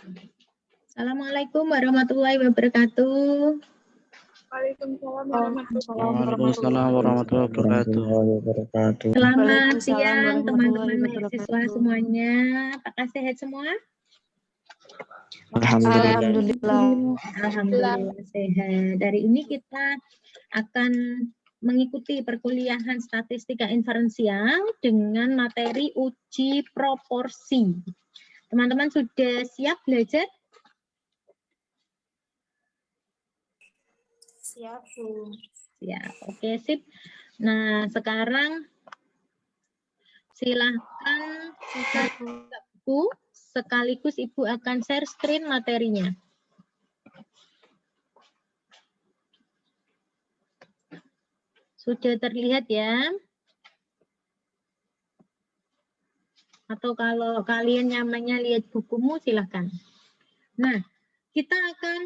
Assalamualaikum warahmatullahi wabarakatuh. Waalaikumsalam warahmatullahi wabarakatuh. Selamat siang teman-teman mahasiswa semuanya. Apakah sehat semua? Alhamdulillah. Alhamdulillah sehat. Dari ini kita akan mengikuti perkuliahan statistika inferensial dengan materi uji proporsi. Teman-teman sudah siap belajar? Siap, Bu. Siap, oke sip. Nah, sekarang silahkan buka buku, sekaligus Ibu akan share screen materinya. Sudah terlihat ya? Atau kalau kalian nyamannya lihat bukumu, silahkan. Nah, kita akan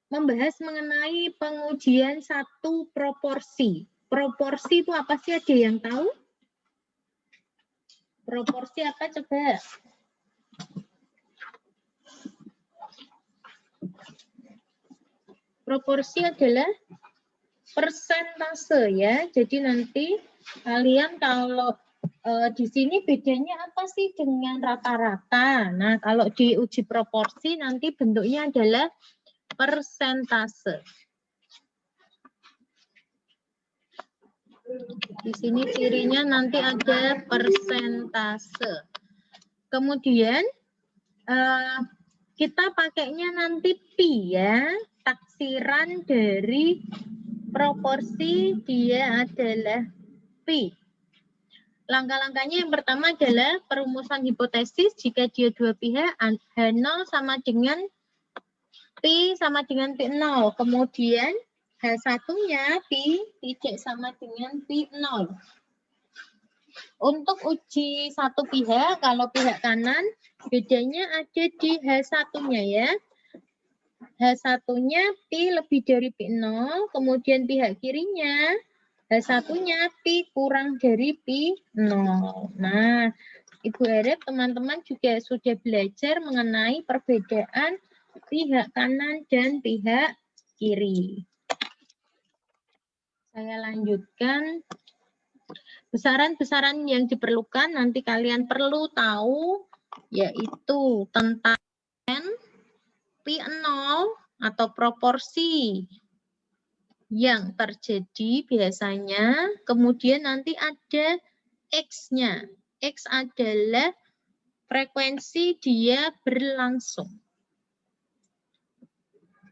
membahas mengenai pengujian satu proporsi. Proporsi itu apa sih? Ada yang tahu? Proporsi apa coba? Proporsi adalah persentase ya. Jadi nanti kalian kalau di sini bedanya apa sih dengan rata-rata? Nah, kalau di uji proporsi nanti bentuknya adalah persentase. Di sini cirinya nanti ada persentase. Kemudian kita pakainya nanti pi ya. Taksiran dari proporsi dia adalah pi. Langkah-langkahnya yang pertama adalah perumusan hipotesis jika dia dua pihak H0 sama dengan pi sama dengan pi 0. Kemudian H1-nya pi tidak sama dengan pi 0. Untuk uji satu pihak, kalau pihak kanan bedanya ada di H1-nya ya. H1-nya pi lebih dari pi 0, kemudian pihak kirinya H1-nya pi kurang dari pi 0. Nah, Ibu harap teman-teman juga sudah belajar mengenai perbedaan pihak kanan dan pihak kiri. Saya lanjutkan. Besaran-besaran yang diperlukan nanti kalian perlu tahu yaitu tentang pi 0 atau proporsi yang terjadi biasanya, kemudian nanti ada X-nya. X adalah frekuensi dia berlangsung.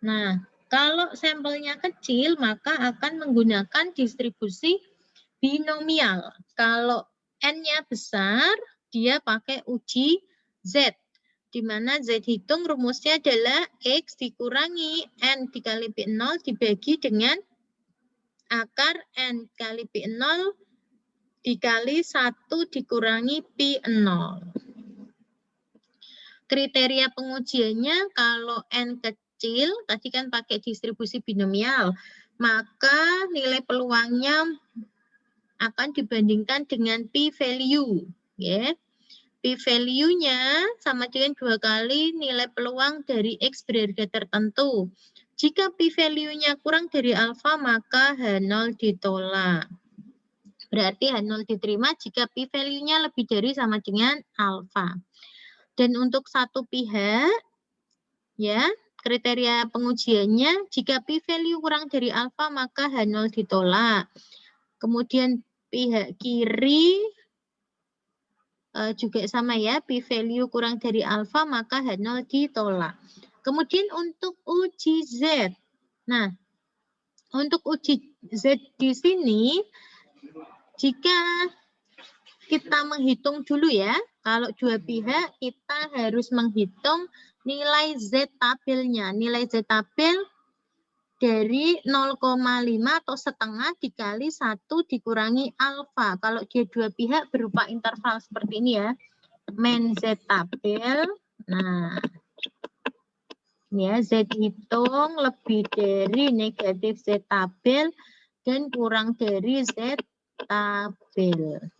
Nah, kalau sampelnya kecil, maka akan menggunakan distribusi binomial. Kalau N-nya besar, dia pakai uji Z. Di mana Z hitung rumusnya adalah X dikurangi N dikali pi 0 dibagi dengan akar N kali pi 0 dikali 1 dikurangi pi 0. Kriteria pengujiannya kalau N kecil, tadi kan pakai distribusi binomial, maka nilai peluangnya akan dibandingkan dengan p-value. Ya. P-value-nya sama dengan 2 kali nilai peluang dari X berharga tertentu. Jika p-value-nya kurang dari alfa, maka H0 ditolak. Berarti H0 diterima jika p-value-nya lebih dari sama dengan alfa. Dan untuk satu pihak, ya, kriteria pengujiannya, jika p-value kurang dari alfa, maka H0 ditolak. Kemudian pihak kiri juga sama ya, p-value kurang dari alfa, maka H0 ditolak. Kemudian untuk uji Z. Nah, untuk uji Z di sini, jika kita menghitung dulu ya, kalau dua pihak kita harus menghitung nilai Z tabelnya. Nilai Z tabel dari 0,5 atau setengah dikali 1 dikurangi alfa. Kalau dia dua pihak berupa interval seperti ini ya. Men Z tabel. Nah, ya Z hitung lebih dari negatif Z tabel dan kurang dari Z tabel.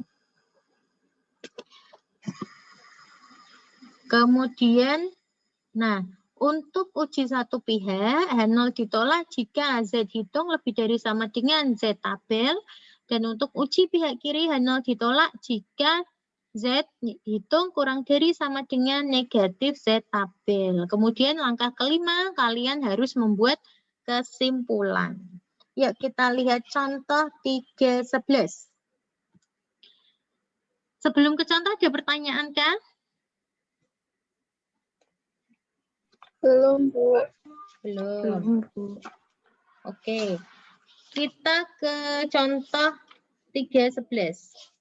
Kemudian Nah, untuk uji satu pihak, H0 ditolak jika Z hitung lebih dari sama dengan Z tabel. Dan untuk uji pihak kiri, H0 ditolak jika Z hitung kurang dari sama dengan negatif Z tabel. Kemudian langkah kelima, kalian harus membuat kesimpulan. Yuk kita lihat contoh 3.11. Sebelum ke contoh ada pertanyaan kah? Belum, Bu. Belum. Oke. Kita ke contoh 3.11.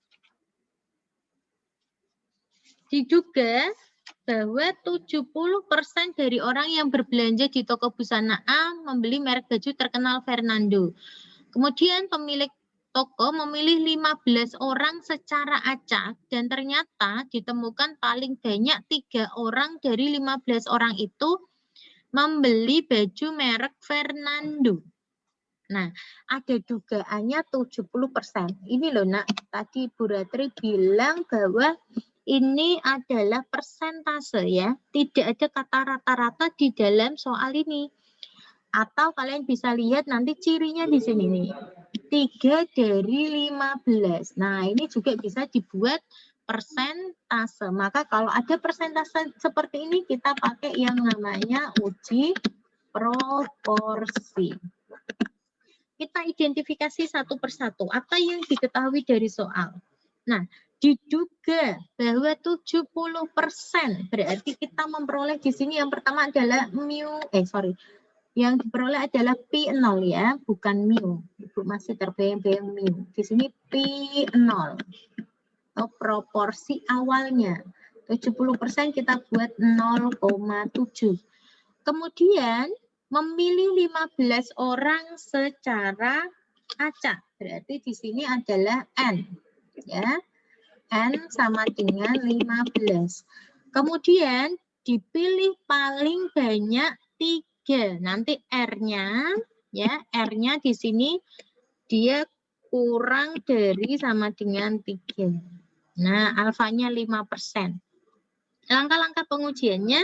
Diduga bahwa 70% dari orang yang berbelanja di toko busana A membeli merek baju terkenal Fernando. Kemudian pemilik toko memilih 15 orang secara acak dan ternyata ditemukan paling banyak 3 orang dari 15 orang itu membeli baju merek Fernando. Nah, ada dugaannya 70%. Ini loh nak, tadi Bu Ratri bilang bahwa ini adalah persentase ya. Tidak ada kata rata-rata di dalam soal ini. Atau kalian bisa lihat nanti cirinya di sini nih. 3 dari 15. Nah, ini juga bisa dibuat persentase. Maka kalau ada persentase seperti ini, kita pakai yang namanya uji proporsi. Kita identifikasi satu persatu. Apa yang diketahui dari soal? Nah, diduga bahwa 70%. Berarti kita memperoleh di sini yang pertama adalah yang diperoleh adalah P0 ya, bukan mu. Ibu masih terbayang-bayang mu. Di sini P0. Atau proporsi awalnya. 70% kita buat 0,7. Kemudian memilih 15 orang secara acak. Berarti di sini adalah N. Ya. N sama dengan 15. Kemudian dipilih paling banyak 3. Nanti R-nya ya, R-nya di sini dia kurang dari sama dengan 3. Nah, alfanya 5%. Langkah-langkah pengujiannya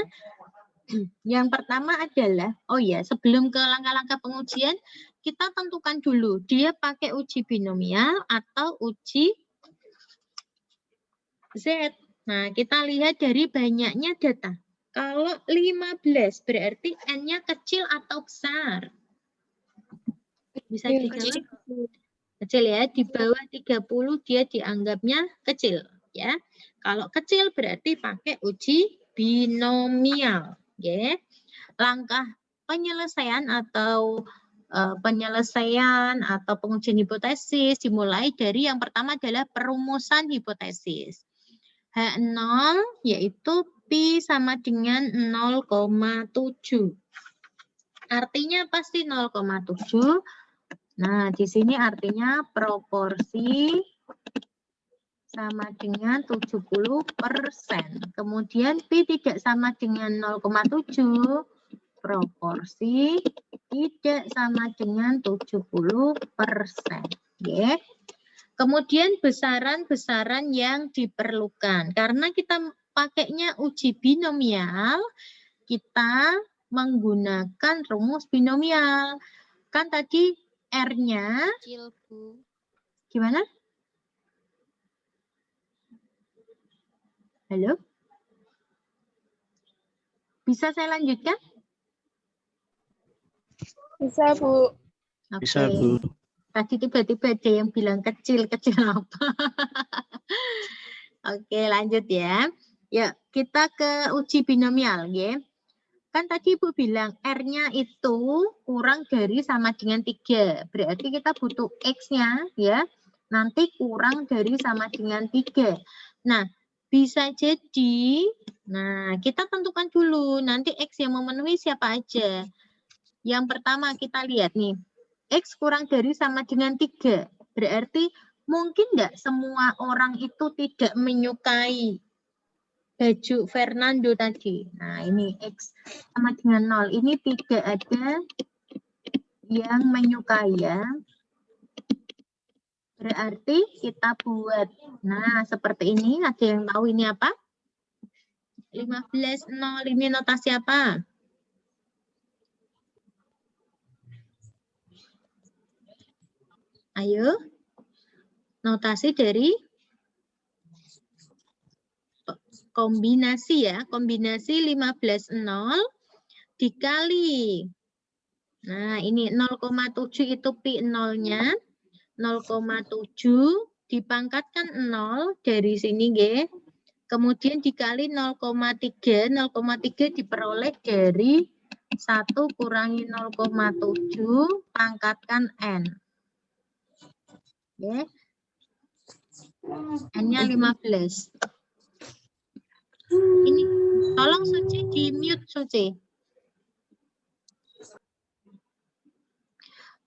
yang pertama adalah, sebelum ke langkah-langkah pengujian, kita tentukan dulu, dia pakai uji binomial atau uji Z. Nah, kita lihat dari banyaknya data. Kalau 15, berarti N-nya kecil atau besar? Bisa dijawab? Kecil ya, di bawah 30 dia dianggapnya kecil. Ya, kalau kecil berarti pakai uji binomial. Okay. Langkah penyelesaian atau pengujian hipotesis dimulai dari yang pertama adalah perumusan hipotesis. H0 yaitu Pi sama dengan 0,7. Artinya pasti 0,7. Nah, di sini artinya proporsi sama dengan 70%. Kemudian Pi tidak sama dengan 0,7, proporsi tidak sama dengan 70%. Ya. Kemudian besaran-besaran yang diperlukan. Karena kita pakainya uji binomial, kita menggunakan rumus binomial. Kan tadi R-nya Kecil, Bu. gimana? Halo? Bisa saya lanjutkan? Bisa, Bu. Oke. Bisa, Bu. Tadi tiba-tiba ada yang bilang kecil-kecil apa? Oke, lanjut ya. Ya, kita ke uji binomial, ya. Kan tadi Ibu bilang R-nya itu kurang dari sama dengan 3. Berarti kita butuh X-nya, ya. Nanti kurang dari sama dengan 3. Nah, bisa jadi, kita tentukan dulu nanti X yang memenuhi siapa aja. Yang pertama kita lihat nih, X kurang dari sama dengan 3. Berarti mungkin enggak semua orang itu tidak menyukai baju Fernando tadi. Nah, ini X sama dengan 0. Ini tidak ada yang menyukai ya. Berarti kita buat, seperti ini. Ada yang tahu ini apa? 15, 0. Ini notasi apa? Ayo. Notasi dari kombinasi ya. Kombinasi 15, 0 dikali. Nah, ini 0,7 itu pi 0-nya. 0,7 dipangkatkan 0 dari sini, nggih. Kemudian dikali 0,3. 0,3 diperoleh dari 1 kurangi 0,7 pangkatkan N. Ya. N-nya 15. Ini, tolong Suci di-mute, Suci.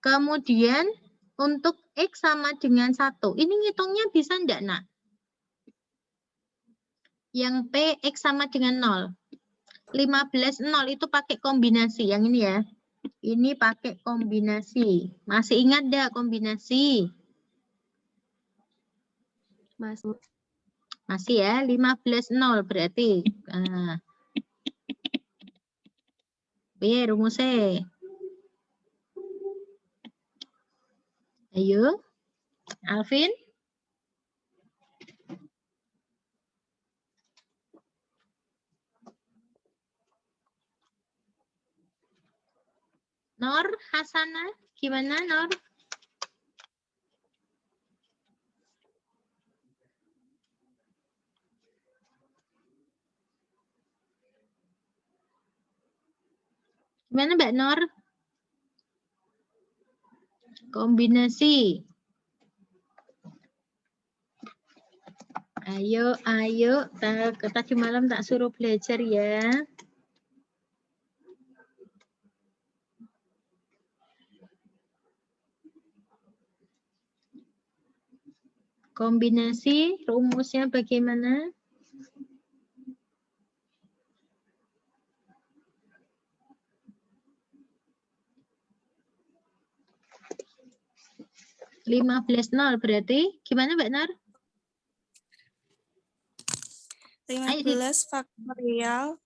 Kemudian, untuk X sama dengan 1. Ini ngitungnya bisa enggak, Nak? Yang P, X sama dengan 0. 15, 0 itu pakai kombinasi. Yang ini ya. Ini pakai kombinasi. Masih ingat enggak kombinasi? Masih ya. 15, 0 berarti. Nah. Piye rumusnya? Ayo. Alvin? Nor, Hasana, gimana Nor? Gimana Mbak Nor? Kombinasi. Ayo, ayo. Tadi malam tak suruh belajar ya. Kombinasi, rumusnya bagaimana? (15, 0) berarti gimana Mbak Nar? 15 faktorial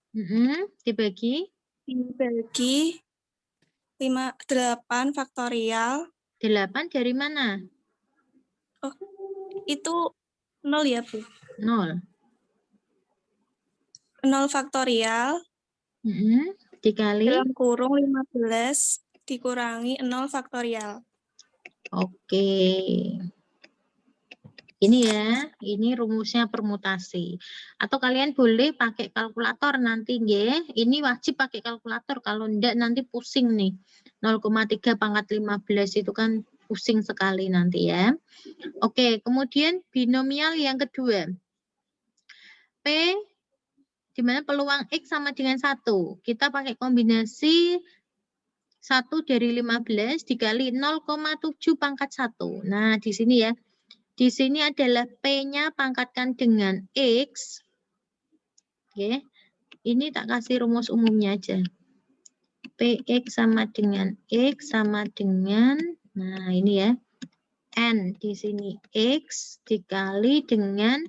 dibagi 8 faktorial. 8 dari mana? Oh, itu 0 ya, Bu? 0. 0 faktorial. Dikali? Dalam kurung 15 dikurangi 0 faktorial. Oke. Ini ya, ini rumusnya permutasi. Atau kalian boleh pakai kalkulator nanti, nggih. Ini wajib pakai kalkulator, kalau enggak nanti pusing nih. 0,3 pangkat 15 itu kan pusing sekali nanti ya. Oke, kemudian binomial yang kedua. P, di mana peluang X sama dengan 1. Kita pakai kombinasi 1 dari 15 dikali 0,7 pangkat 1. Nah, di sini ya. Di sini adalah P-nya pangkatkan dengan X. Oke. Ini tak kasih rumus umumnya aja. PX sama dengan X sama dengan, nah ini ya, N di sini X dikali dengan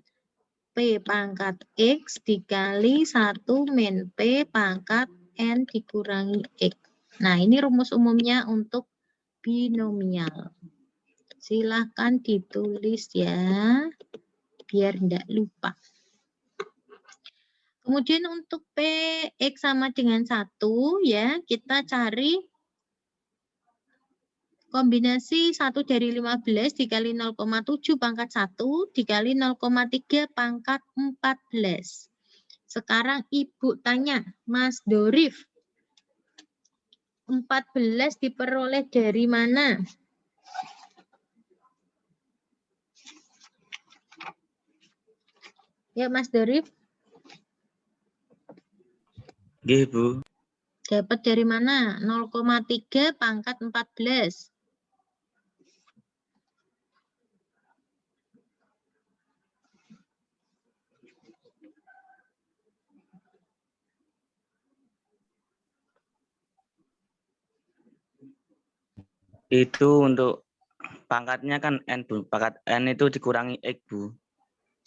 P pangkat X dikali 1 min P pangkat N dikurangi X. Nah, ini rumus umumnya untuk binomial. Silahkan ditulis ya, biar tidak lupa. Kemudian untuk PX sama dengan 1, ya, kita cari kombinasi 1 dari 15 dikali 0,7 pangkat 1 dikali 0,3 pangkat 14. Sekarang Ibu tanya, Mas Dorif, 14 diperoleh dari mana? Ya, Mas Dorif. Nggih, Bu. Dapat dari mana? 0,3 pangkat 14. Itu untuk pangkatnya kan N, Bu. Pangkat N itu dikurangi X, Bu.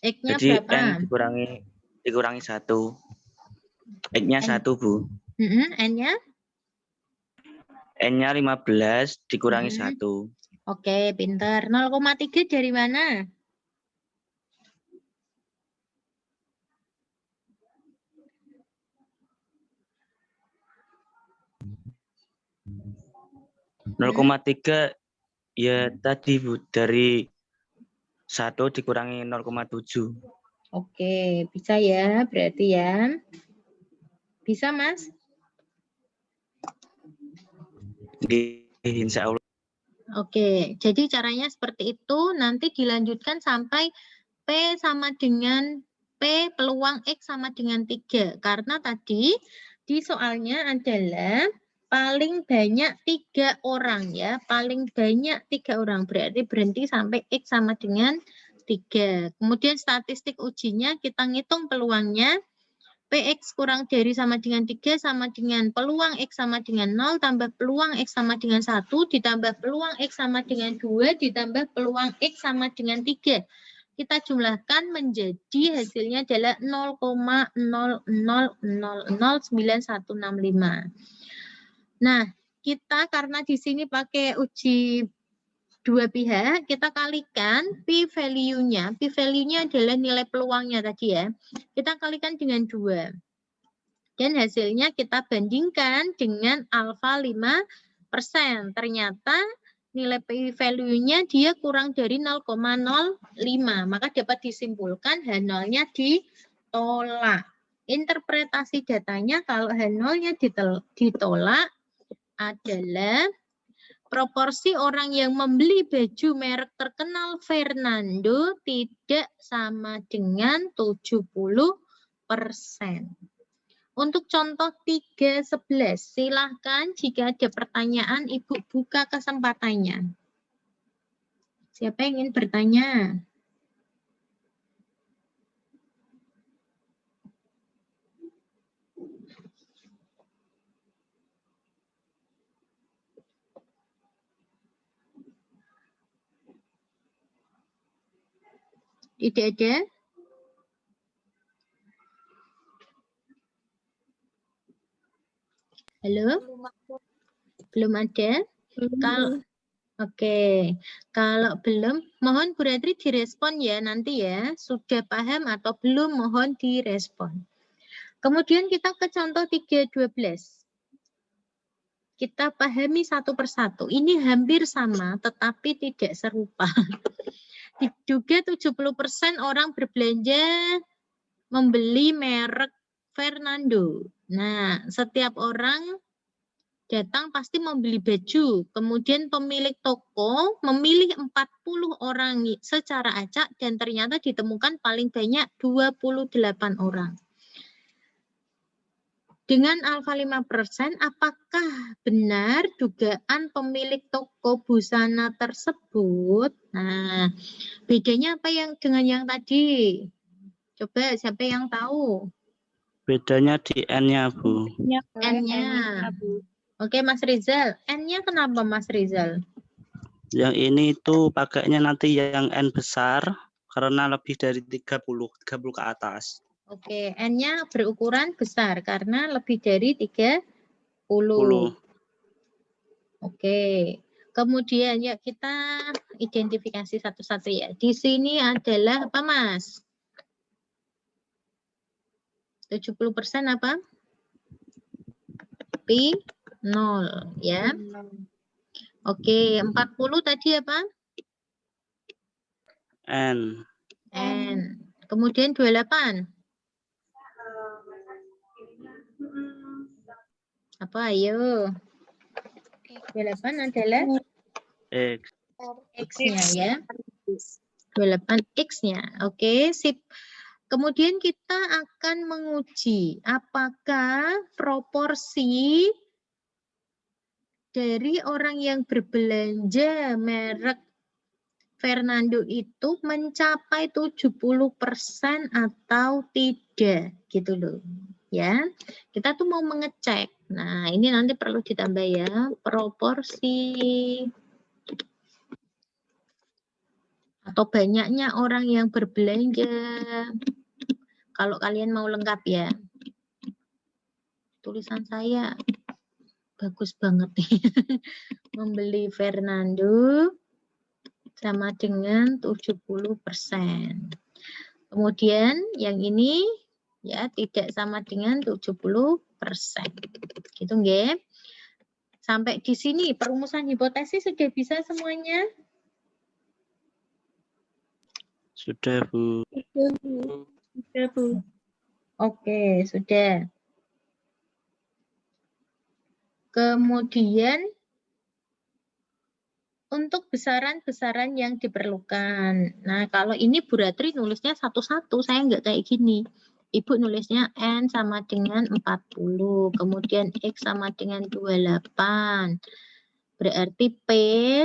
X-nya Jadi berapa? N dikurangi 1. X-nya 1, Bu. N-nya? N-nya 15 dikurangi 1. Oke, pinter. 0,3 dari mana? Hmm. 0,3 ya tadi, Bu, dari 1 dikurangi 0,7. Oke, bisa ya berarti ya. Bisa, Mas? Insya Allah. Oke, jadi caranya seperti itu. Nanti dilanjutkan sampai P sama dengan P peluang X sama dengan 3. Karena tadi di soalnya adalah paling banyak 3 orang ya. Paling banyak 3 orang. Berarti berhenti sampai X sama dengan 3. Kemudian statistik ujinya kita ngitung peluangnya. PX kurang dari sama dengan 3 sama dengan peluang X sama dengan 0 tambah peluang X sama dengan 1 ditambah peluang X sama dengan 2 ditambah peluang X sama dengan 3. Kita jumlahkan menjadi hasilnya adalah 0,00009165. Nah, kita karena di sini pakai uji dua pihak, kita kalikan P value-nya. P value-nya adalah nilai peluangnya tadi ya. Kita kalikan dengan 2. Dan hasilnya kita bandingkan dengan alfa 5%. Ternyata nilai P value-nya dia kurang dari 0,05. Maka dapat disimpulkan H0-nya ditolak. Interpretasi datanya kalau H0-nya ditolak adalah proporsi orang yang membeli baju merek terkenal Fernando tidak sama dengan 70%. Untuk contoh 3.11, silahkan jika ada pertanyaan, Ibu buka kesempatannya. Siapa yang ingin bertanya? Tidak ada? Halo? Belum ada? Kalau Oke, kalau belum, mohon Bu Ratri direspon ya nanti ya. Sudah paham atau belum, mohon direspon. Kemudian kita ke contoh 3.12. Kita pahami satu persatu. Ini hampir sama, tetapi tidak serupa. Diduga 70% orang berbelanja membeli merek Fernando. Nah, setiap orang datang pasti membeli baju. Kemudian pemilik toko memilih 40 orang secara acak dan ternyata ditemukan paling banyak 28 orang. Dengan alfa 5%, apakah benar dugaan pemilik toko busana tersebut? Nah, bedanya apa dengan yang tadi? Coba siapa yang tahu? Bedanya di N-nya, Bu. N-nya. Oke, Mas Rizal. N-nya kenapa, Mas Rizal? Yang ini itu pakainya nanti yang N besar karena lebih dari 30 ke atas. Oke, N-nya berukuran besar karena lebih dari 30. Oke. Kemudian ya kita identifikasi satu-satu ya. Di sini adalah apa, Mas? 70% apa? P 0 ya. Oke, 40 tadi apa? N. N. Kemudian 28. Apa ayo? 28 adalah X. X-nya ya. 28 X-nya. Oke, sip. Kemudian kita akan menguji apakah proporsi dari orang yang berbelanja merek Fernando itu mencapai 70% atau tidak gitu loh. Ya. Kita tuh mau mengecek. Nah, ini nanti perlu ditambah ya, proporsi atau banyaknya orang yang berbelanja. Kalau kalian mau lengkap ya. tulisan saya bagus banget nih. Membeli Fernando sama dengan 70%. Kemudian yang ini ya tidak sama dengan 70%. Gitu nggih. Sampai di sini perumusan hipotesis sudah bisa semuanya? Sudah, Bu. Sudah, Bu. Oke, sudah. Kemudian untuk besaran-besaran yang diperlukan. Nah, kalau ini Bu Ratri nulisnya satu-satu, saya nggak kayak gini. Ibu nulisnya N sama dengan 40, kemudian X sama dengan 28. Berarti P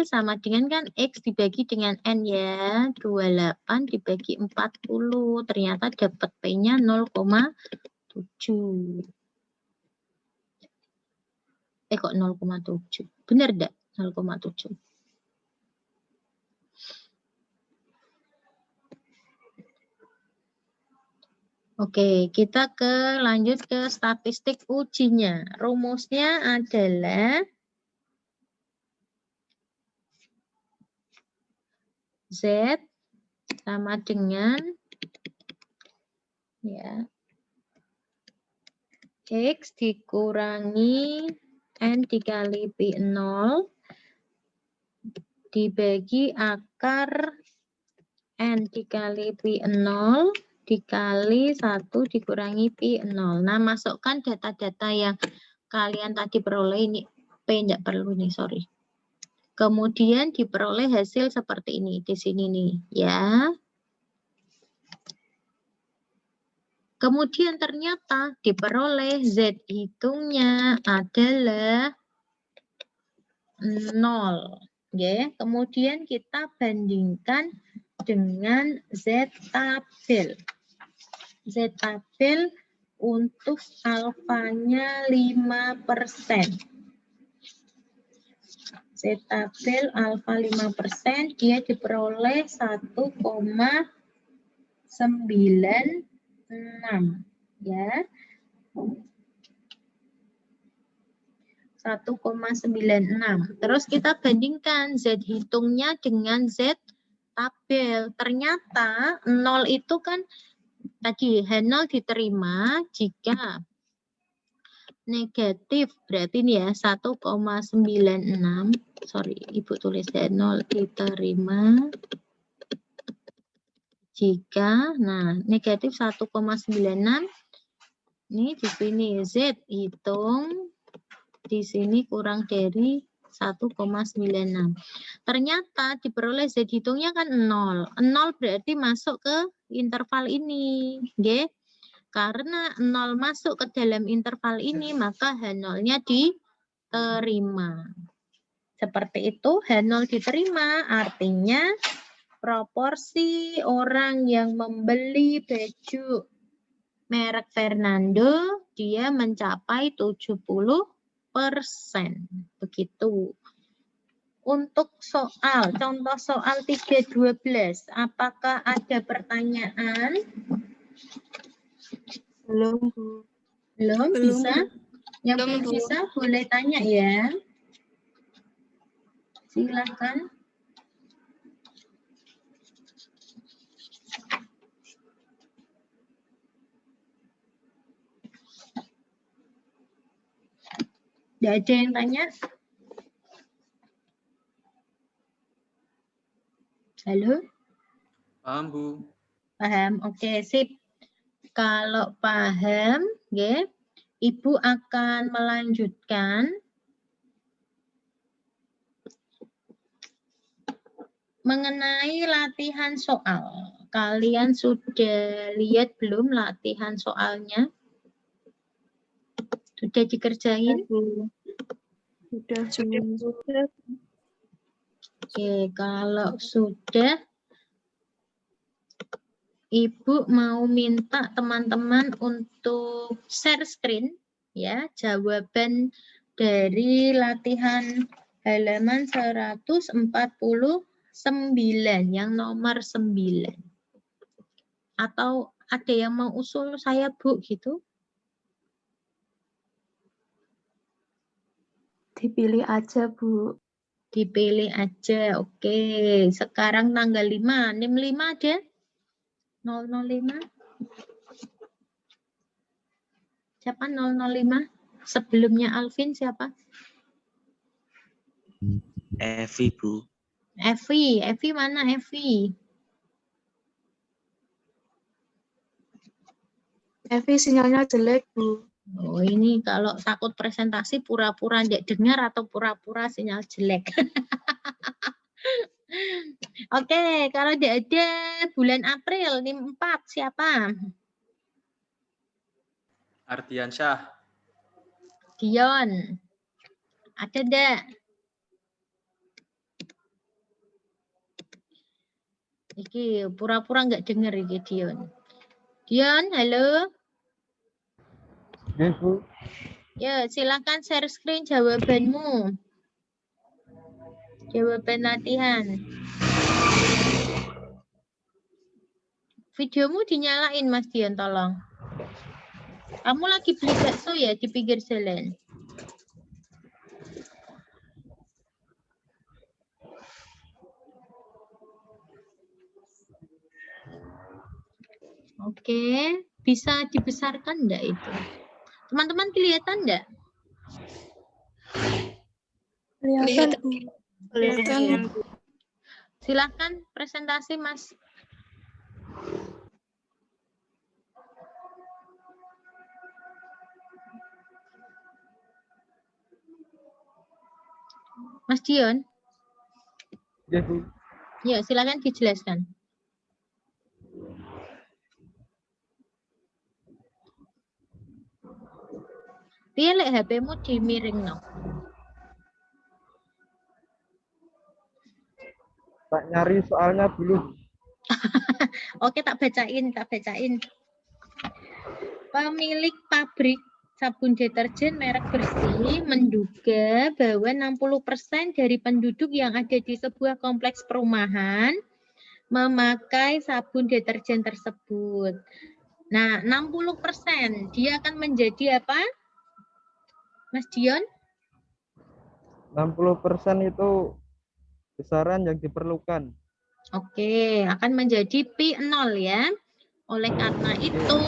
sama dengan kan X dibagi dengan N ya, 28 dibagi 40. Ternyata dapat P-nya 0,7. Kok 0,7? Benar enggak? 0,7. Oke, kita lanjut ke statistik ujinya. Rumusnya adalah Z sama dengan ya X dikurangi N dikali Pi0 dibagi akar N dikali Pi0 dikali 1 dikurangi Pi0. Nah, masukkan data-data yang kalian tadi peroleh. Ini P tidak perlu nih, sorry. Kemudian diperoleh hasil seperti ini di sini nih, ya. Kemudian ternyata diperoleh Z hitungnya adalah 0. Ya. Kemudian kita bandingkan dengan Z tabel. Z tabel untuk alfanya 5%. Z tabel alfa 5%, dia diperoleh 1,96 ya. 1,96. Terus kita bandingkan Z hitungnya dengan Z tabel. Ternyata 0 itu kan tadi H0 diterima jika negatif, berarti ini ya 1,96. Sorry, Ibu tulis H0 diterima jika, nah negatif 1,96. Ini di sini Z hitung di sini kurang dari 1,96. Ternyata diperoleh Z hitungnya kan 0. 0 berarti masuk ke interval ini, nggih. Karena 0 masuk ke dalam interval ini, maka H0-nya diterima. Seperti itu, H0 diterima artinya proporsi orang yang membeli baju merek Fernando, dia mencapai 70%. Begitu. Untuk soal, contoh soal 3.12, apakah ada pertanyaan? Belum, Bu. Belum bisa? Yang Belum, belum Bu. bisa boleh tanya ya. Silakan. Tidak ada yang tanya? Halo? Paham, Bu. Paham? Oke, sip. Kalau paham, ya, Ibu akan melanjutkan mengenai latihan soal. Kalian sudah lihat belum latihan soalnya? Sudah dikerjain? Sudah. Oke, kalau sudah, Ibu mau minta teman-teman untuk share screen ya, jawaban dari latihan halaman 149 yang nomor 9. Atau ada yang mau usul saya, Bu, gitu? Dipilih aja, Bu. Dipilih aja. Oke. Sekarang tanggal 5. NIM 5 ada? 005. Siapa 005? Sebelumnya Alvin siapa? Evi, Bu. Evi. Evi mana Evi? Evi sinyalnya jelek, Bu. Oh, ini kalau takut presentasi pura-pura nggak dengar atau pura-pura sinyal jelek. Oke, kalau tidak ada bulan April, NIM 4 siapa? Ardiansyah. Dion. Ada enggak? Iki pura-pura nggak dengar iki Dion. Dion, halo. Ya, Bu. Ya, silakan share screen jawabanmu. Jawaban latihan. Videomu dinyalain, Mas Dion, tolong. Kamu lagi beli bakso ya di pinggir jalan? Oke, bisa dibesarkan enggak itu? Teman-teman kelihatan enggak? Kelihatan, Bu. Kelihatan. Silakan presentasi, Mas. Mas Dion, Ya, Bu. ya silakan dijelaskan. Piye lek HP-mu dimiringno? Tak nyari soalnya dulu. Oke, tak bacain. Pemilik pabrik sabun deterjen merek Bersih menduga bahwa 60% dari penduduk yang ada di sebuah kompleks perumahan memakai sabun deterjen tersebut. Nah, 60% dia akan menjadi apa? Mas Dion? 60% itu besaran yang diperlukan. Oke, akan menjadi P0 ya. Oleh karena itu,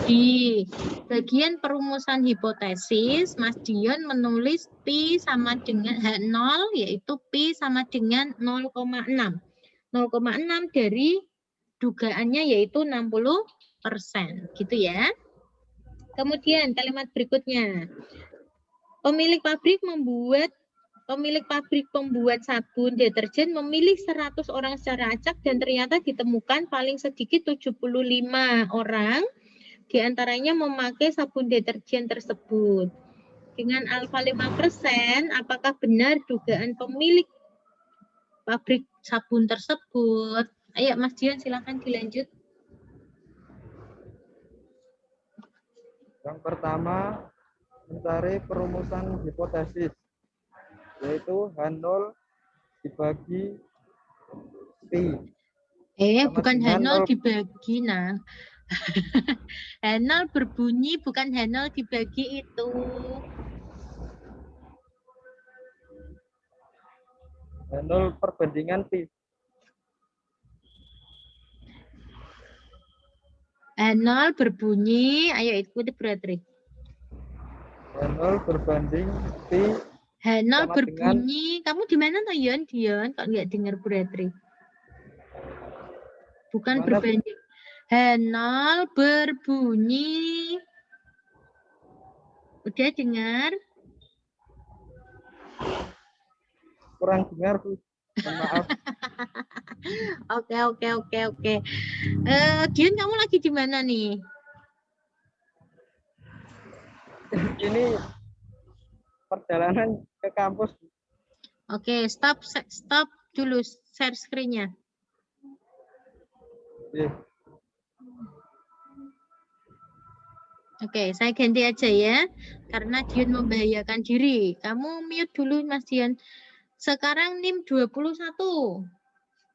di bagian perumusan hipotesis, Mas Dion menulis P sama dengan H0, yaitu P sama dengan 0,6. 0,6 dari dugaannya yaitu 60%, gitu ya. Kemudian kalimat berikutnya. Pemilik pabrik pembuat sabun deterjen memilih 100 orang secara acak dan ternyata ditemukan paling sedikit 75 orang diantaranya memakai sabun deterjen tersebut. Dengan alfa 5%, apakah benar dugaan pemilik pabrik sabun tersebut? Ayo Mas Dion silakan dilanjut. Yang pertama, mencari perumusan hipotesis, yaitu H0 dibagi Pi. Bukan dengan H0 dibagi, nah. H0 berbunyi, bukan H0 dibagi itu. H0 perbandingan Pi. H0 berbunyi, ayo ikuti Bratri. H0 berbanding Pi. H0 sama berbunyi, kamu di mana tuh Dion? Kok nggak dengar Bratri? Bukan Mana? berbanding. H0 berbunyi. Udah dengar? Kurang dengar, Bu. Maaf. Oke. Dion, kamu lagi di mana nih? Ini perjalanan ke kampus. Oke, stop dulu share screen-nya. Ya. Oke, saya ganti aja ya, karena Dion membahayakan diri. Kamu mute dulu, Mas Dion. Sekarang NIM 21.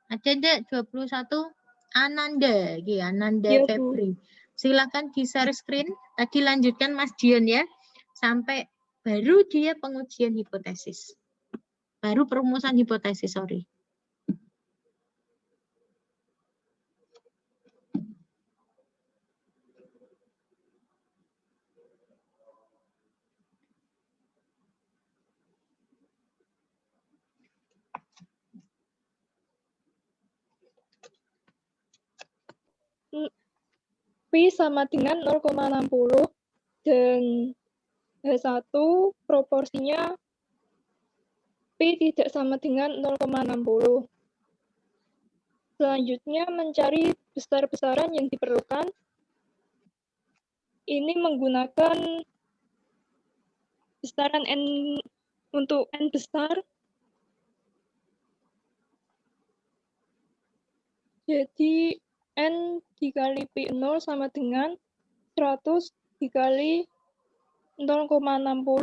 Ada enggak 21? Ananda, Ananda Iya, Bu. Febri. Silakan di share screen. Tadi lanjutkan Mas Dion ya, sampai baru dia pengujian hipotesis. Baru perumusan hipotesis, sorry. Pi sama dengan 0,60 dan H1 proporsinya Pi tidak sama dengan 0,60. Selanjutnya mencari besar-besaran yang diperlukan. Ini menggunakan besaran N untuk N besar. Jadi N dikali Pi0 sama dengan 100 dikali 0,60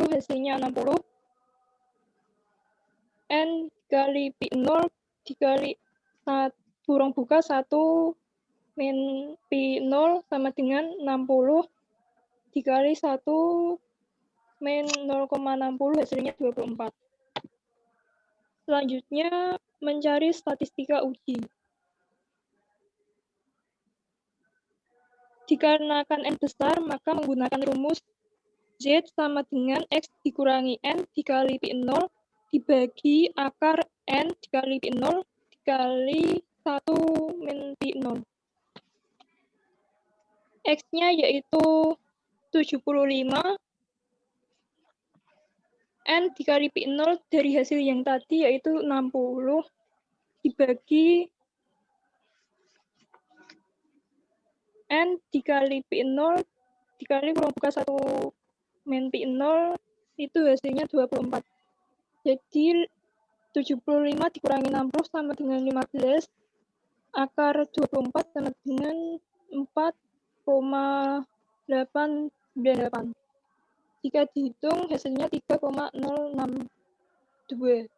hasilnya 60. N dikali Pi0 dikali kurung buka 1 min Pi0 sama dengan 60 dikali 1 min 0,60 hasilnya 24. Selanjutnya mencari statistika uji. Dikarenakan N besar, maka menggunakan rumus Z sama dengan X dikurangi N dikali Pi0 dibagi akar N dikali Pi0 dikali 1 min Pi0. X-nya yaitu 75. N dikali Pi0 dari hasil yang tadi yaitu 60 dibagi N dikali Pi0 dikali kurang buka 1 min Pi0 itu hasilnya 24. Jadi 75 dikurangi 60 sama dengan 15. Akar 24 sama dengan 4,898. Jika dihitung hasilnya 3,062.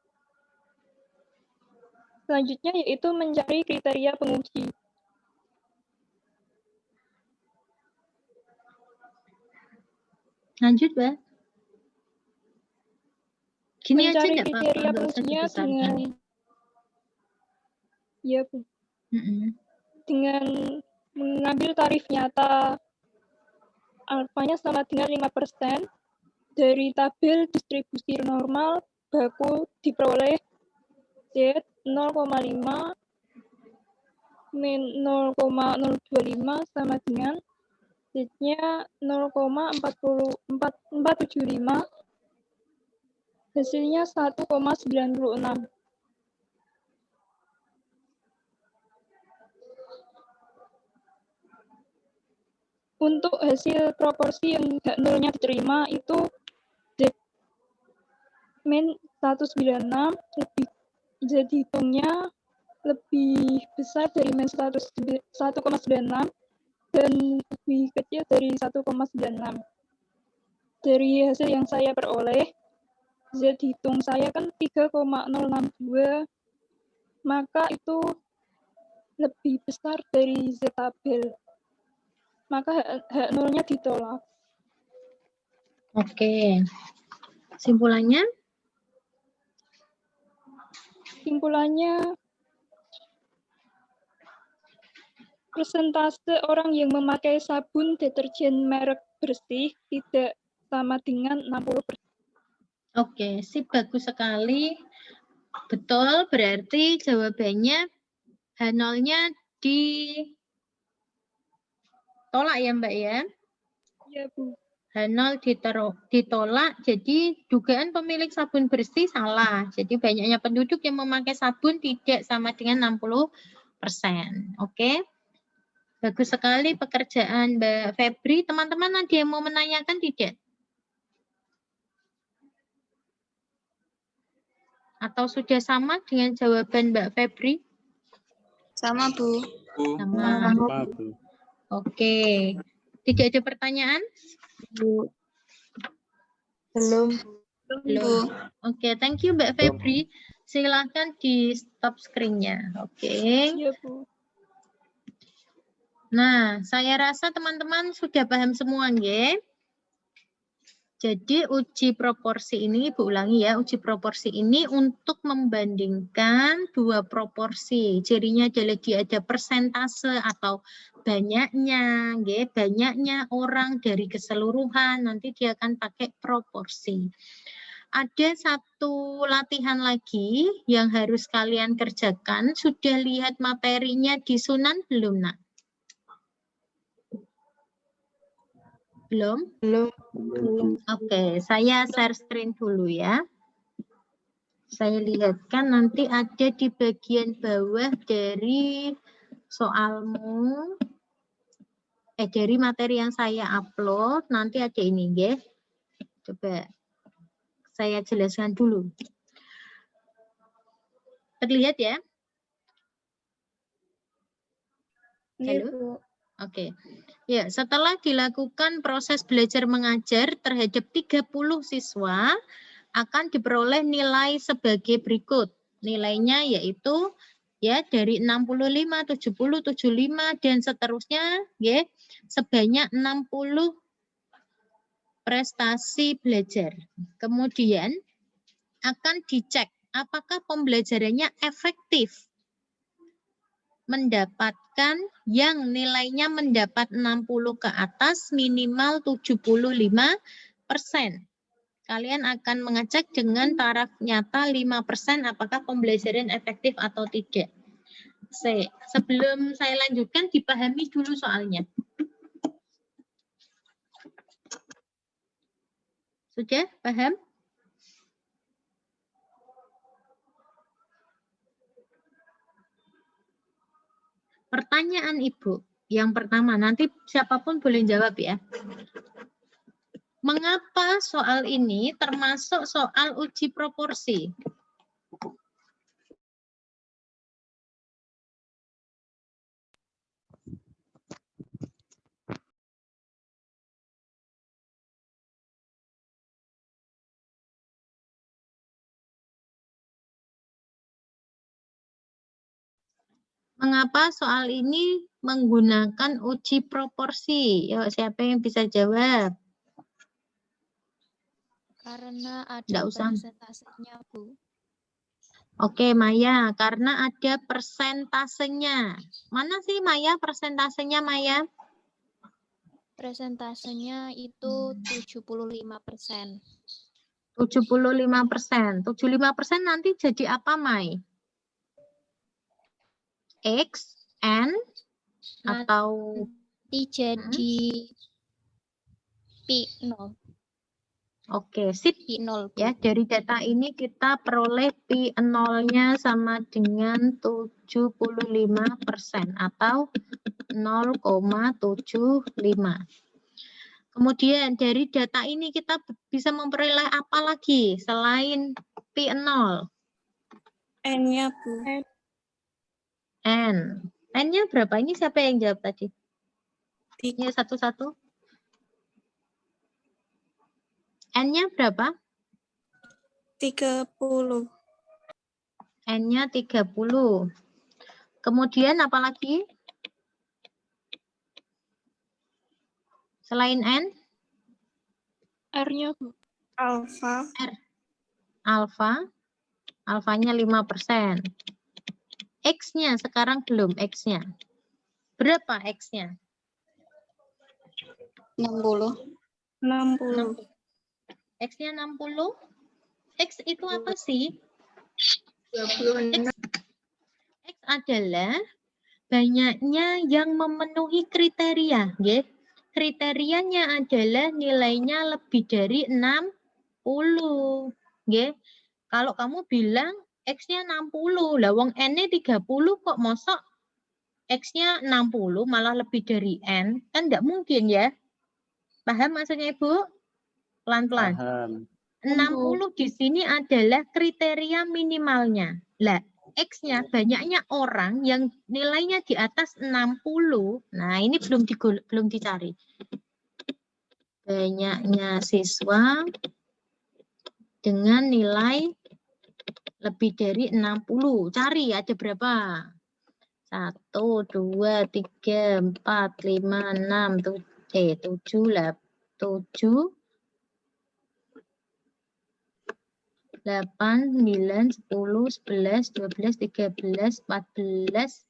Selanjutnya yaitu mencari kriteria penguji. Lanjut, Mbak. Gini aja Mencari enggak apa-apa, kriteria enggak usah pengujinya dibesarkan. dengan ya Bu. Dengan mengambil tarif nyata alfanya sama dengan 5% dari tabel distribusi normal baku diperoleh Z 0,5 min 0,025 sama dengan Z-nya 0,475 hasilnya 1,96. Untuk hasil proporsi yang nolnya diterima itu Z min 196 lebih jadi hitungnya lebih besar dari min 1,96 dan lebih kecil dari 1,96. Dari hasil yang saya peroleh, Z hitung saya kan 3,062, maka itu lebih besar dari Z tabel. Maka H0-nya ditolak. Oke. Simpulannya? Simpulannya, persentase orang yang memakai sabun deterjen merek bersih tidak sama dengan 60%. Oke, sip, bagus sekali. Betul, berarti jawabannya H0-nya ditolak ya Mbak ya? Ya Bu. H0 ditolak, jadi dugaan pemilik sabun bersih salah. Jadi banyaknya penduduk yang memakai sabun tidak sama dengan 60%. Oke, bagus sekali pekerjaan Mbak Febri. Teman-teman ada yang mau menanyakan tidak? Atau sudah sama dengan jawaban Mbak Febri? Sama, Bu. Sama. Oke. Tidak ada pertanyaan? Belum. Oke, thank you Mbak Febri. Silakan di stop screen-nya. Oke. Ya Bu. Nah, saya rasa teman-teman sudah paham semua, nggih? Jadi uji proporsi ini, Ibu ulangi ya, uji proporsi ini untuk membandingkan dua proporsi. Cirinya adalah dia ada persentase atau banyaknya, banyaknya orang dari keseluruhan, nanti dia akan pakai proporsi. Ada satu latihan lagi yang harus kalian kerjakan. Sudah lihat materinya di Sunan belum, Nak? Belum? belum. Oke, saya share screen dulu ya. Saya lihatkan nanti ada di bagian bawah dari soalmu. Dari materi yang saya upload, nanti ada ini, ya. Coba saya jelaskan dulu. Terlihat ya? Halo? Oke. Ya, setelah dilakukan proses belajar mengajar terhadap 30 siswa, akan diperoleh nilai sebagai berikut. Nilainya yaitu ya dari 65, 70, 75 dan seterusnya ya, sebanyak 60 prestasi belajar. Kemudian akan dicek apakah pembelajarannya efektif. Mendapatkan yang nilainya mendapat 60 ke atas minimal 75%. Kalian akan mengecek dengan taraf nyata 5% apakah pembelajaran efektif atau tidak. Sebelum saya lanjutkan, dipahami dulu soalnya. Sudah paham? Pertanyaan Ibu, yang pertama, nanti siapapun boleh jawab ya. Mengapa soal ini termasuk soal uji proporsi? Mengapa soal ini menggunakan uji proporsi? Yuk, siapa yang bisa jawab? Karena ada Nggak usah. persentasenya, Bu. Oke, Maya, karena ada persentasenya. Mana sih Maya persentasenya, Maya? Persentasenya itu 75%. 75%. 75% nanti jadi apa, Mai? X, N, atau Nanti jadi P0. Oke, sip. P0, Bu. Ya, dari data ini kita peroleh P0-nya sama dengan 75% atau 0,75. Kemudian dari data ini kita bisa memperoleh apa lagi selain P0? N-nya, Bu. N. N-nya berapa? Ini siapa yang jawab tadi? Tiga. Ya, satu-satu. N-nya berapa? 30. N-nya 30. Kemudian apa lagi? Selain N? R-nya, Bu. Alfa. R. Alfa. Alfanya 5%. X-nya sekarang belum X-nya. Berapa X-nya? 60. 60. X-nya 60. X itu apa sih? 26. X adalah banyaknya yang memenuhi kriteria. Ya. Kriterianya adalah nilainya lebih dari 60. Ya. Kalau kamu bilang X-nya 60, lah wong N-nya 30 kok mosok X-nya 60 malah lebih dari N? Kan enggak mungkin ya. Paham maksudnya Ibu? Pelan-pelan. Paham. 60 di sini adalah kriteria minimalnya. Lah, X-nya banyaknya orang yang nilainya di atas 60. Nah, ini belum dicari. Banyaknya siswa dengan nilai lebih dari 60. Cari ada berapa? 1, 2, 3, 4, 5, 6, 7, 7, 8, 9, 10, 11, 12, 13, 14,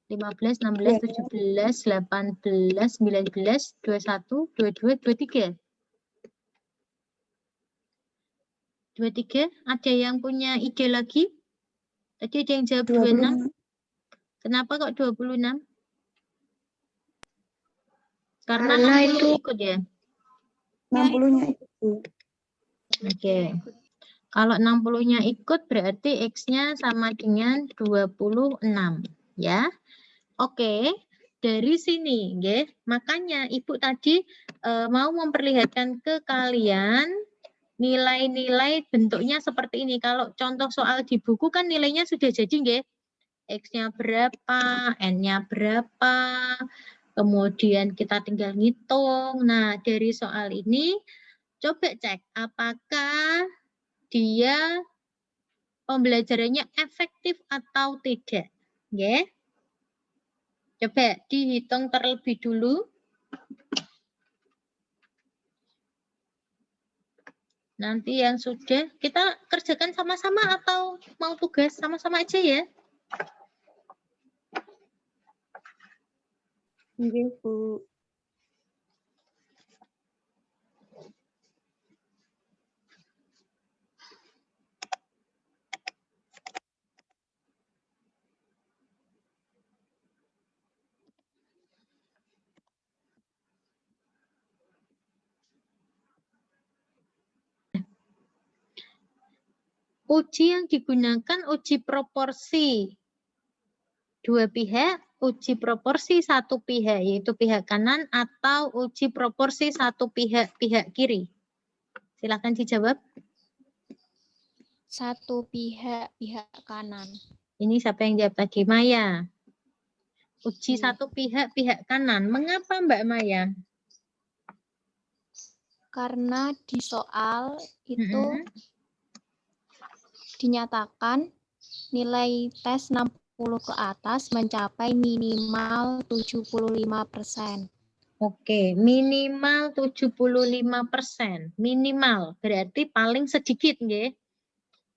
15, 16, 17, 18, 19, 21, 22, 23. 23, ada yang punya ide lagi? Tadi ada yang jawab 26. Kenapa kok 26? Karena 60 ikut ya? 60-nya itu. Oke. Kalau 60-nya ikut berarti X-nya sama dengan 26 ya. Oke. Dari sini nggih. Makanya Ibu tadi mau memperlihatkan ke kalian nilai-nilai bentuknya seperti ini. Kalau contoh soal di buku kan nilainya sudah jadi nggih. X-nya berapa, N-nya berapa, kemudian kita tinggal ngitung. Nah, dari soal ini coba cek apakah dia pembelajarannya efektif atau tidak. Nggih. Coba dihitung terlebih dulu. Nanti yang sudah kita kerjakan sama-sama atau mau tugas sama-sama aja ya. Iya, Bu. Uji yang digunakan uji proporsi dua pihak, uji proporsi satu pihak, yaitu pihak kanan, atau uji proporsi satu pihak, pihak kiri. Silakan dijawab. Satu pihak, pihak kanan. Ini siapa yang jawab tadi? Maya. Uji Iya. satu pihak, pihak kanan. Mengapa Mbak Maya? Karena di soal itu dinyatakan nilai tes 60 ke atas mencapai minimal 75%. Oke, minimal 75%. Minimal, berarti paling sedikit, nggih.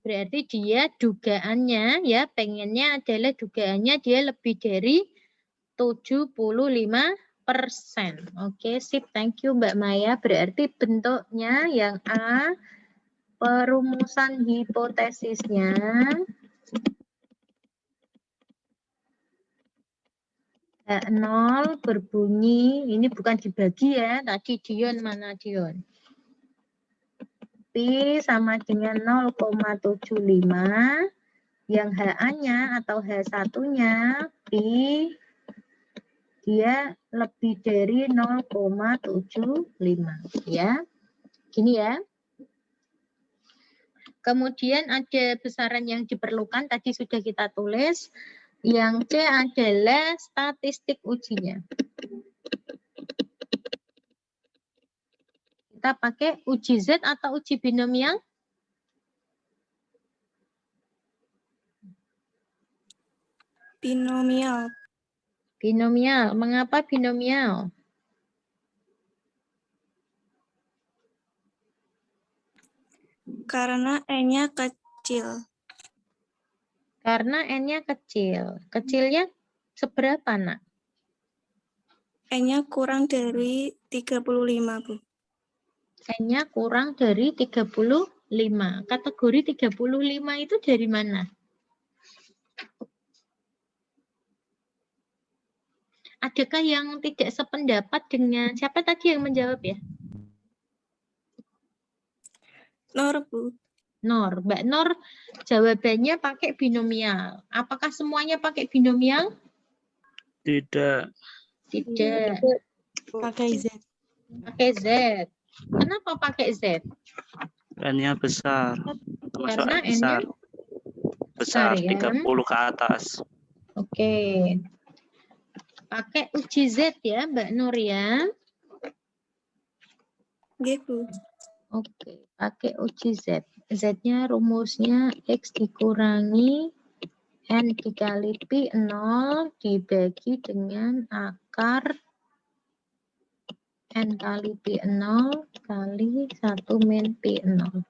Berarti dia dugaannya, ya pengennya adalah dugaannya dia lebih dari 75%. Oke, sip. Thank you Mbak Maya. Berarti bentuknya yang A, perumusan hipotesisnya H0 berbunyi, ini bukan dibagi ya, tadi Dion mana Dion? Pi sama dengan 0,75, yang HA-nya atau H1-nya Pi, dia lebih dari 0,75 ya. Gini ya. Kemudian ada besaran yang diperlukan, tadi sudah kita tulis. Yang C adalah statistik ujinya. Kita pakai uji Z atau uji binomial? Binomial. Binomial. Mengapa binomial? Karena N-nya kecil. Karena N-nya kecil. Kecilnya seberapa, Nak? N-nya kurang dari 35, Bu. N-nya kurang dari 35. Kategori 35 itu dari mana? Adakah yang tidak sependapat dengan siapa tadi yang menjawab ya? Nur, Bu. Nur. Mbak Nur jawabannya pakai binomial. Apakah semuanya pakai binomial? Tidak. Tidak. Pakai Z. Pakai Z. Kenapa pakai Z? N-nya besar. Termasuk Karena N besar. Besar, besar ya. 30 ke atas. Oke. Pakai uji Z ya, Mbak Nur ya. Gitu. Oke, pakai uji Z. Z-nya rumusnya X dikurangi N dikali Pi 0 dibagi dengan akar N kali Pi 0 kali 1 min Pi 0.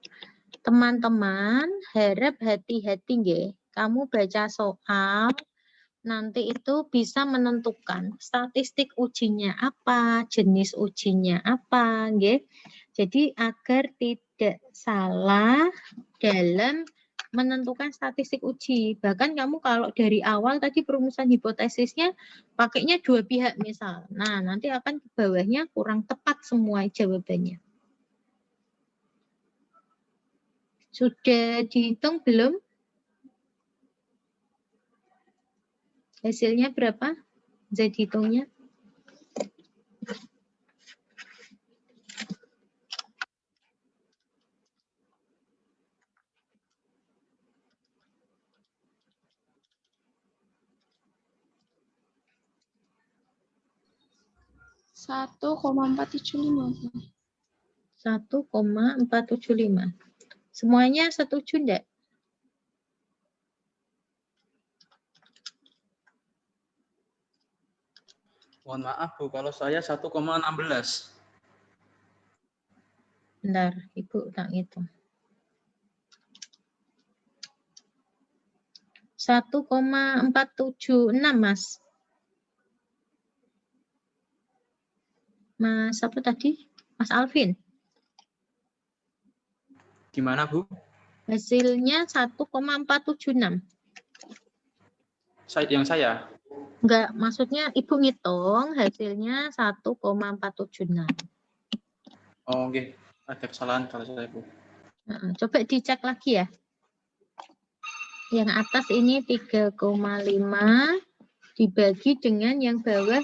Teman-teman, harap hati-hati nggih. Kamu baca soal, nanti itu bisa menentukan statistik ujinya apa, jenis ujinya apa, nggih. Jadi agar tidak salah dalam menentukan statistik uji. Bahkan kamu kalau dari awal tadi perumusan hipotesisnya pakainya dua pihak misal. Nah, nanti akan ke bawahnya kurang tepat semua jawabannya. Sudah dihitung belum? Hasilnya berapa? Z hitungnya? Satu 1,475. 1,475. Semuanya setuju enggak? Mohon maaf Bu, kalau saya 1,16. Bentar, Ibu tak ngitung. 1,476, Mas. Mas apa tadi? Mas Alvin. Gimana Bu? Hasilnya 1,476. Yang saya? Enggak, maksudnya Ibu ngitung hasilnya 1,476. Oh, oke. Ada kesalahan kalau saya Bu. Coba dicek lagi ya. Yang atas ini 3,5 dibagi dengan yang bawah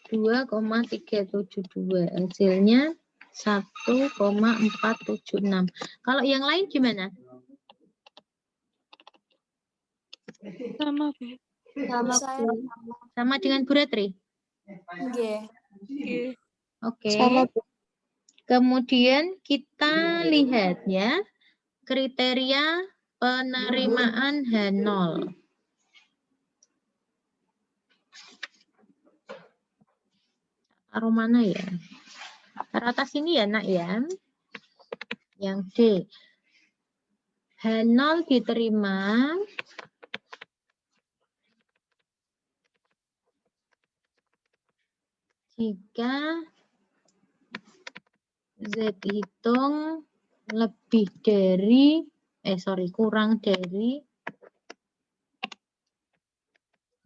2,372. Hasilnya 1,476. Kalau yang lain gimana? Sama, Bu. Sama, Bu. Sama dengan Bu Retri? Nggih. Nggih. Oke. Sama, Bu. Kemudian kita lihat ya kriteria penerimaan H0. Taruh mana ya? Taruh atas ini ya nak ya. Yang D. H0 diterima jika Z hitung lebih dari, kurang dari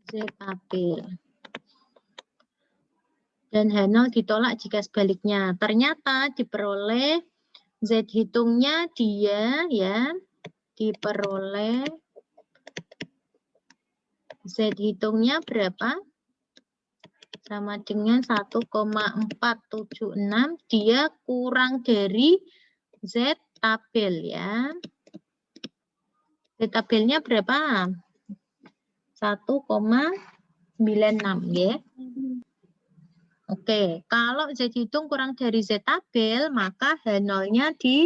Z apil. Dan H0 ditolak jika sebaliknya. Ternyata diperoleh Z hitungnya dia ya, diperoleh Z hitungnya berapa? Sama dengan 1,476, dia kurang dari Z tabel ya. Z tabelnya berapa? 1,96 ya. Oke, kalau Z hitung kurang dari Z tabel, maka H0-nya diterima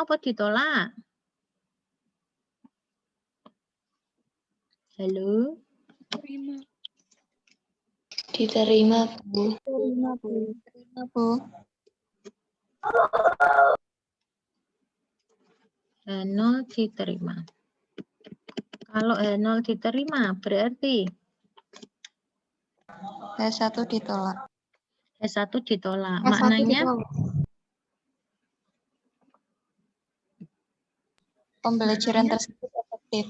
atau ditolak? Halo? Terima. Diterima, Bu. Terima, Bu. Terima, Bu. H0 diterima. Kalau H0 diterima, berarti H1 ditolak. S1 ditolak. S1 Maknanya ditolak. Pembelajaran tersebut efektif.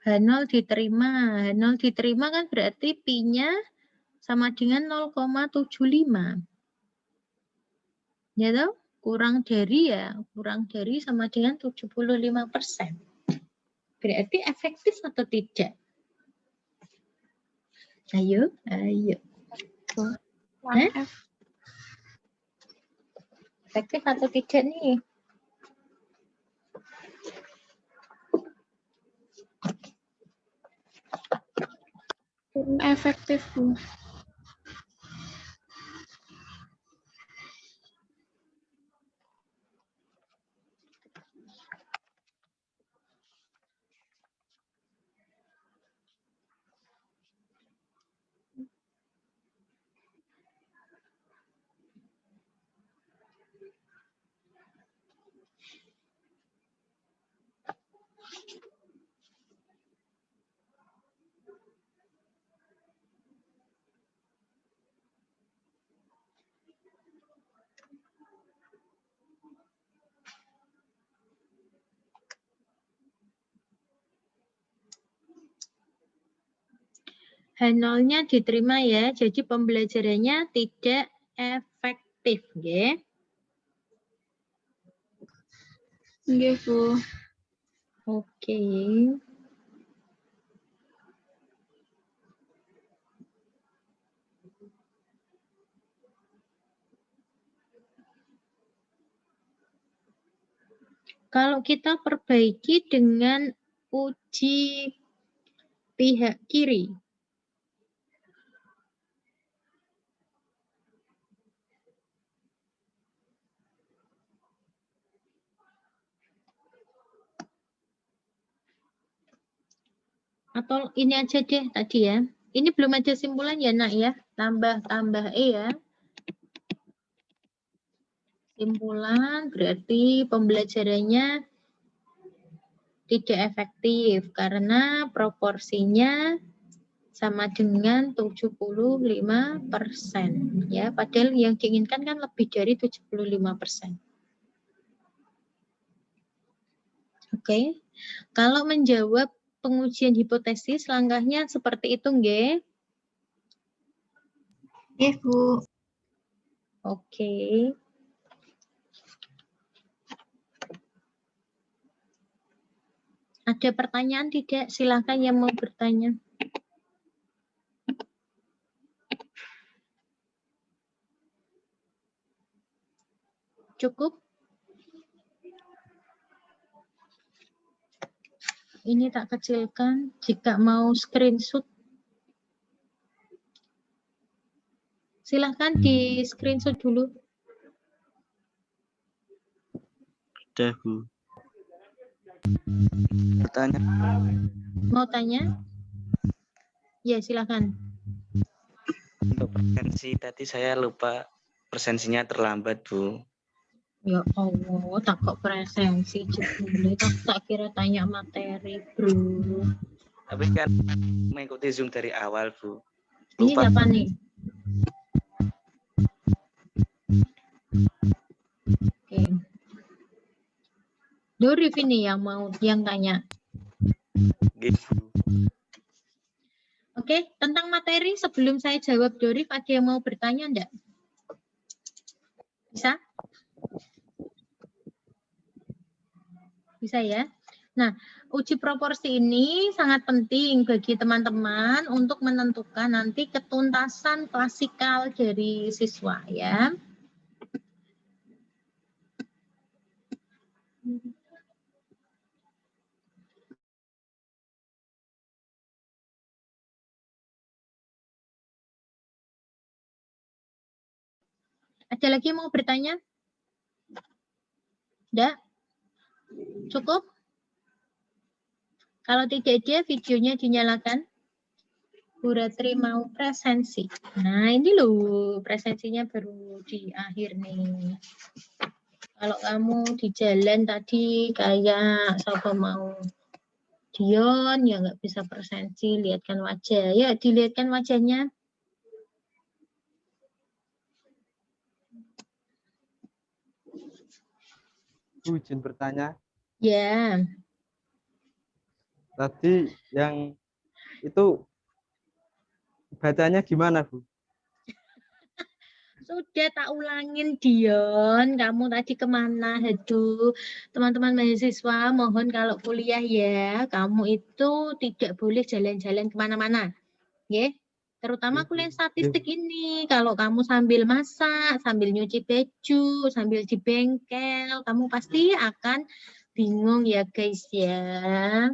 H0 diterima. H0 diterima kan berarti Pi-nya sama dengan 0,75. Ya toh? Kurang dari sama dengan 75%. Berarti efektif atau tidak? Ayo. Efektif atau tidak nih? Kurang efektif, Bu. H0-nya diterima ya. Jadi pembelajarannya tidak efektif, nggih. Nggih, Bu. Oke. Kalau kita perbaiki dengan uji pihak kiri. Atau ini aja deh tadi ya. Ini belum ada simpulan ya nak ya. Tambah E ya. Simpulan berarti pembelajarannya tidak efektif karena proporsinya sama dengan 75% ya. Padahal yang diinginkan kan lebih dari 75%. Oke. Kalau menjawab pengujian hipotesis langkahnya seperti itu nggih? Nggih, Bu. Oke. Ada pertanyaan tidak? Silakan yang mau bertanya. Cukup? Ini tak kecilkan. Jika mau screenshot, silahkan di screenshot dulu. Udah, Bu. Bertanya. Mau tanya? Ya, silahkan. Untuk presensi tadi saya lupa presensinya terlambat, Bu. Ya Allah, tak kok presensi jebule, tak kira tanya materi, bro. Tapi kan mengikuti Zoom dari awal, Bu. Ini Lupa. siapa nih? Oke. Dorif ini yang tanya. Gitu. Oke, tentang materi sebelum saya jawab Dorif, ada yang mau bertanya enggak? Bisa? Bisa ya? Nah, uji proporsi ini sangat penting bagi teman-teman untuk menentukan nanti ketuntasan klasikal dari siswa ya. Ada lagi yang mau bertanya? Enggak? Cukup? Kalau tidak ada, videonya dinyalakan. Bu Ratri mau presensi. Nah, ini loh presensinya baru di akhir nih. Kalau kamu di jalan tadi kayak siapa mau Dion, ya nggak bisa presensi, lihatkan wajah. Ya, dilihatkan wajahnya. Bu, izin bertanya. Ya. Tadi yang itu bacanya gimana, Bu? Sudah tak ulangin, Dion. Kamu tadi kemana? Aduh, teman-teman mahasiswa, mohon kalau kuliah ya, kamu itu tidak boleh jalan-jalan kemana-mana. Ya, terutama kuliah statistik ini. Kalau kamu sambil masak, sambil nyuci baju, sambil di bengkel, kamu pasti akan bingung ya guys ya.